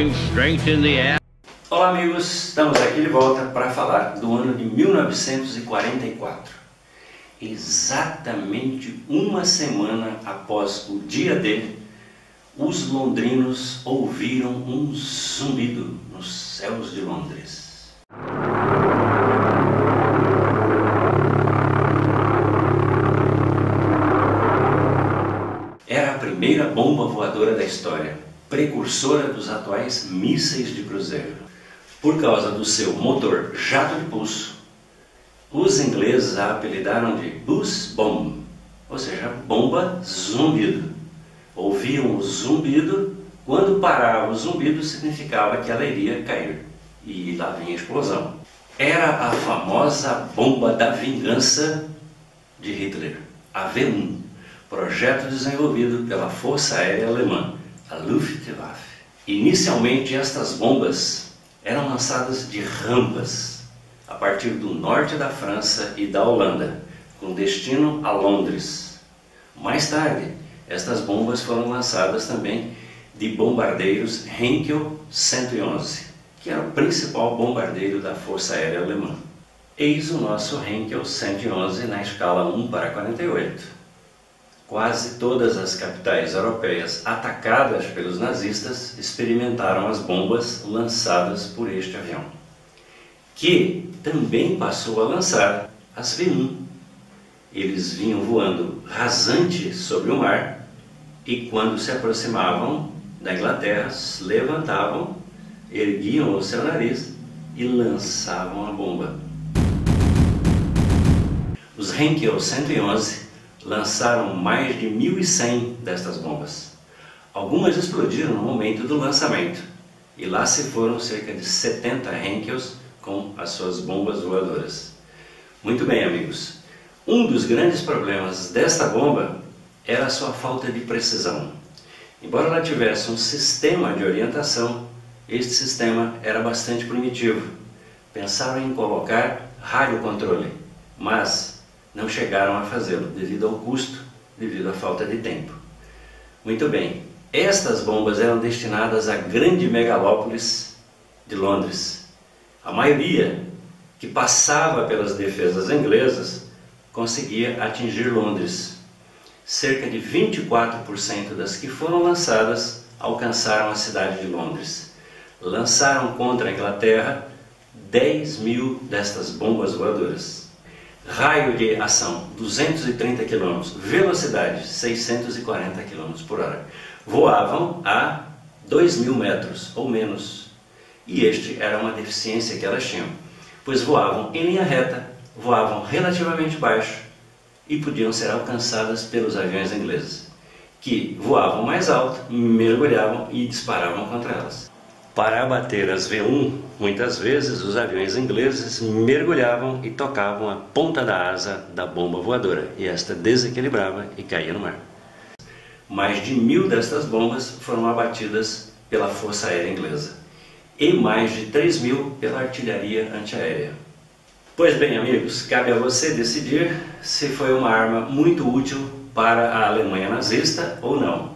brings strength in the ass. Olá amigos, estamos aqui de volta para falar do ano de 1944. Exatamente uma semana após o dia D, os londrinos ouviram um zumbido nos céus de Londres. Era a primeira bomba voadora da história, precursora dos atuais mísseis de cruzeiro. Por causa do seu motor jato de pulso, os ingleses a apelidaram de Buzz Bomb, ou seja, bomba zumbido. Ouviam o zumbido, quando parava o zumbido significava que ela iria cair, e lá vinha a explosão. Era a famosa bomba da vingança de Hitler, a V1, projeto desenvolvido pela Força Aérea Alemã, a Luftwaffe. Inicialmente estas bombas eram lançadas de rampas a partir do norte da França e da Holanda, com destino a Londres. Mais tarde, estas bombas foram lançadas também de bombardeiros Heinkel 111, que era o principal bombardeiro da Força Aérea Alemã. Eis o nosso Heinkel 111 na escala 1:48. Quase todas as capitais europeias atacadas pelos nazistas experimentaram as bombas lançadas por este avião, que também passou a lançar as V1. Eles vinham voando rasante sobre o mar e quando se aproximavam da Inglaterra, se levantavam, erguiam o seu nariz e lançavam a bomba. Os Heinkel 111 lançaram mais de 1.100 destas bombas. Algumas explodiram no momento do lançamento, e lá se foram cerca de 70 Henkels com as suas bombas voadoras. Muito bem, amigos. Um dos grandes problemas desta bomba era a sua falta de precisão. Embora ela tivesse um sistema de orientação, este sistema era bastante primitivo. Pensaram em colocar radiocontrole, mas não chegaram a fazê-lo devido ao custo, devido à falta de tempo. Muito bem, estas bombas eram destinadas à grande megalópolis de Londres. A maioria que passava pelas defesas inglesas conseguia atingir Londres. Cerca de 24% das que foram lançadas alcançaram a cidade de Londres. Lançaram contra a Inglaterra 10.000 destas bombas voadoras. Raio de ação 230 km, velocidade 640 km por hora. Voavam a 2.000 metros ou menos. E este era uma deficiência que elas tinham, pois voavam em linha reta, voavam relativamente baixo e podiam ser alcançadas pelos aviões ingleses, que voavam mais alto, mergulhavam e disparavam contra elas. Para abater as V1, muitas vezes os aviões ingleses mergulhavam e tocavam a ponta da asa da bomba voadora, e esta desequilibrava e caía no mar. Mais de 1.000 destas bombas foram abatidas pela Força Aérea Inglesa, e mais de 3.000 pela artilharia antiaérea. Pois bem, amigos, cabe a você decidir se foi uma arma muito útil para a Alemanha nazista ou não.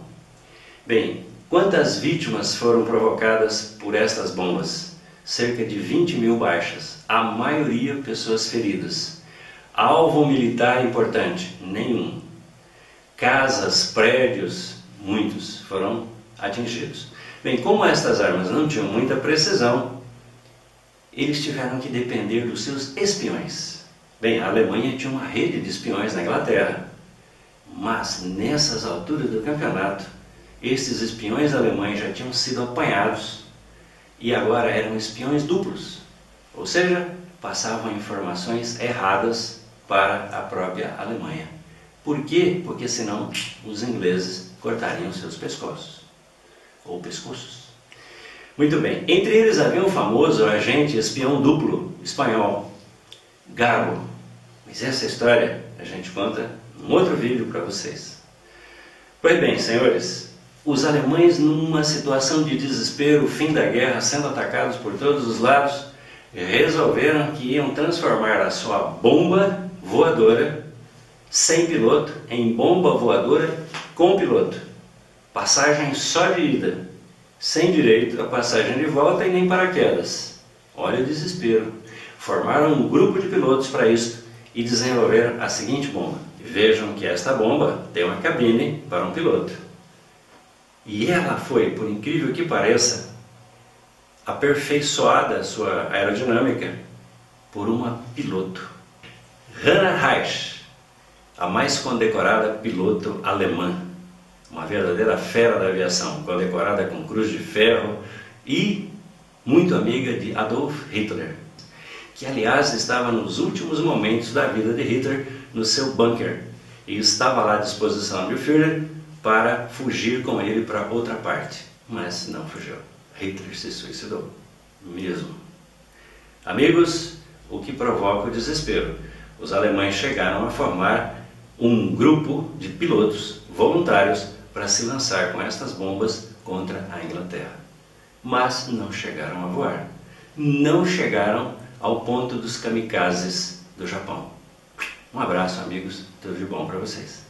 Bem, quantas vítimas foram provocadas por estas bombas? Cerca de 20.000 baixas, a maioria pessoas feridas. Alvo militar importante? Nenhum. Casas, prédios, muitos foram atingidos. Bem, como estas armas não tinham muita precisão, eles tiveram que depender dos seus espiões. Bem, a Alemanha tinha uma rede de espiões na Inglaterra, mas nessas alturas do campeonato, estes espiões alemães já tinham sido apanhados e agora eram espiões duplos, ou seja, passavam informações erradas para a própria Alemanha. Por quê? Porque senão os ingleses cortariam seus pescoços, ou pescoços. Muito bem, entre eles havia um famoso agente espião duplo espanhol, Garbo. Mas essa história a gente conta num outro vídeo para vocês. Pois bem, senhores, os alemães, numa situação de desespero, fim da guerra, sendo atacados por todos os lados, resolveram que iam transformar a sua bomba voadora sem piloto em bomba voadora com piloto. Passagem só de ida. sem direito a passagem de volta e nem paraquedas. Olha o desespero. Formaram um grupo de pilotos para isso e desenvolveram a seguinte bomba. Vejam que esta bomba tem uma cabine para um piloto. E ela foi, por incrível que pareça, aperfeiçoada a sua aerodinâmica por uma piloto. Hannah Reich, a mais condecorada piloto alemã, uma verdadeira fera da aviação, condecorada com Cruz de Ferro e muito amiga de Adolf Hitler, que aliás estava nos últimos momentos da vida de Hitler no seu bunker e estava lá à disposição de Führer para fugir com ele para outra parte, mas não fugiu. Hitler se suicidou, mesmo. Amigos, o que provoca o desespero? Os alemães chegaram a formar um grupo de pilotos voluntários para se lançar com estas bombas contra a Inglaterra. Mas não chegaram a voar. Não chegaram ao ponto dos kamikazes do Japão. Um abraço, amigos. Tudo de bom para vocês.